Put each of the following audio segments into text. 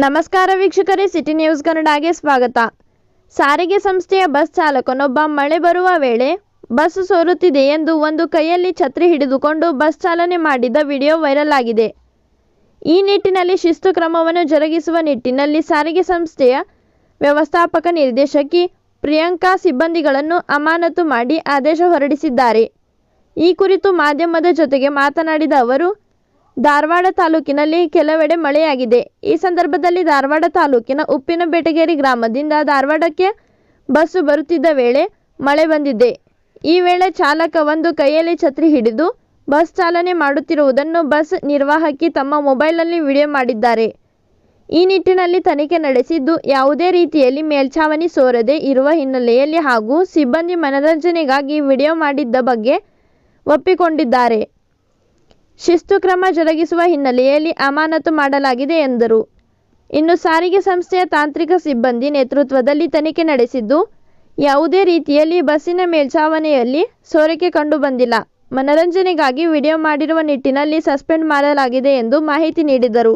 ನಮಸ್ಕಾರ ವೀಕ್ಷಕರೇ, city news ಕನ್ನಡಗೆ ಸ್ವಾಗತ. ಸಾರಿಗೆ ಸಂಸ್ಥೆಯ ಬಸ್ ಚಾಲಕನೊಬ್ಬ ಮಳೆ ಬರುವ ವೇಳೆ ಬಸ್ ಸೋರುತ್ತಿದೆ ಎಂದು ಒಂದು ಕೈಯಲ್ಲಿ ಛತ್ರಿ ಹಿಡಿದುಕೊಂಡು ಬಸ್ ಚಾಲನೆ ಮಾಡಿದ ವಿಡಿಯೋ ವೈರಲ್ ಆಗಿದೆ. ಈ ನಿಟ್ಟಿನಲ್ಲಿ ಶಿಸ್ತು ಕ್ರಮವನ್ನು ಜರುಗಿಸುವ ನಿಟ್ಟಿನಲ್ಲಿ ಸಾರಿಗೆ ಸಂಸ್ಥೆಯ ವ್ಯವಸ್ಥಾಪಕ ನಿರ್ದೇಶಕಿ ಪ್ರಿಯಾಂಕಾ ಸಿಬ್ಬಂದಿಗಳನ್ನು ಅಮಾನತು ಮಾಡಿ ಆದೇಶ ಹೊರಡಿಸಿದ್ದಾರೆ. ಈ ಕುರಿತು ಮಾಧ್ಯಮದ ಜೊತೆಗೆ ಮಾತನಾಡಿದ ಅವರು, ಧಾರವಾಡ ತಾಲೂಕಿನಲ್ಲಿ ಕೆಲವೆಡೆ ಮಳೆಯಾಗಿದೆ. ಈ ಸಂದರ್ಭದಲ್ಲಿ ಧಾರವಾಡ ತಾಲೂಕಿನ ಉಪ್ಪಿನಬೇಟಗೇರಿ ಗ್ರಾಮದಿಂದ ಧಾರವಾಡಕ್ಕೆ ಬಸ್ಸು ಬರುತ್ತಿದ್ದ ವೇಳೆ ಮಳೆ ಬಂದಿದೆ. ಈ ವೇಳೆ ಚಾಲಕ ಒಂದು ಕೈಯಲ್ಲಿ ಛತ್ರಿ ಹಿಡಿದು ಬಸ್ ಚಾಲನೆ ಮಾಡುತ್ತಿರುವುದನ್ನು ಬಸ್ ನಿರ್ವಾಹಕಿ ತಮ್ಮ ಮೊಬೈಲ್ನಲ್ಲಿ ವಿಡಿಯೋ ಮಾಡಿದ್ದಾರೆ. ಈ ನಿಟ್ಟಿನಲ್ಲಿ ತನಿಖೆ ನಡೆಸಿದ್ದು, ಯಾವುದೇ ರೀತಿಯಲ್ಲಿ ಮೇಲ್ಛಾವಣಿ ಸೋರದೆ ಇರುವ ಹಿನ್ನೆಲೆಯಲ್ಲಿ ಹಾಗೂ ಸಿಬ್ಬಂದಿ ಮನರಂಜನೆಗಾಗಿ ವಿಡಿಯೋ ಮಾಡಿದ್ದ ಬಗ್ಗೆ ಒಪ್ಪಿಕೊಂಡಿದ್ದಾರೆ. ಶಿಸ್ತು ಕ್ರಮ ಜರುಗಿಸುವ ಹಿನ್ನೆಲೆಯಲ್ಲಿ ಅಮಾನತು ಮಾಡಲಾಗಿದೆ ಎಂದರು. ಇನ್ನು ಸಾರಿಗೆ ಸಂಸ್ಥೆಯ ತಾಂತ್ರಿಕ ಸಿಬ್ಬಂದಿ ನೇತೃತ್ವದಲ್ಲಿ ತನಿಖೆ ನಡೆಸಿದ್ದು, ಯಾವುದೇ ರೀತಿಯಲ್ಲಿ ಬಸ್ಸಿನ ಮೇಲ್ಛಾವಣಿಯಲ್ಲಿ ಸೋರಿಕೆ ಕಂಡು ಬಂದಿಲ್ಲ. ಮನರಂಜನೆಗಾಗಿ ವಿಡಿಯೋ ಮಾಡಿರುವ ನಿಟ್ಟಿನಲ್ಲಿ ಸಸ್ಪೆಂಡ್ ಮಾಡಲಾಗಿದೆ ಎಂದು ಮಾಹಿತಿ ನೀಡಿದರು.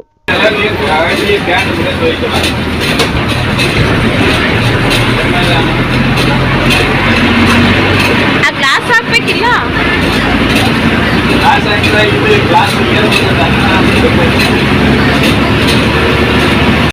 ಗ್ಲಾಸ್ ಹಾಕ್ಬೇಕಿಲ್ಲ.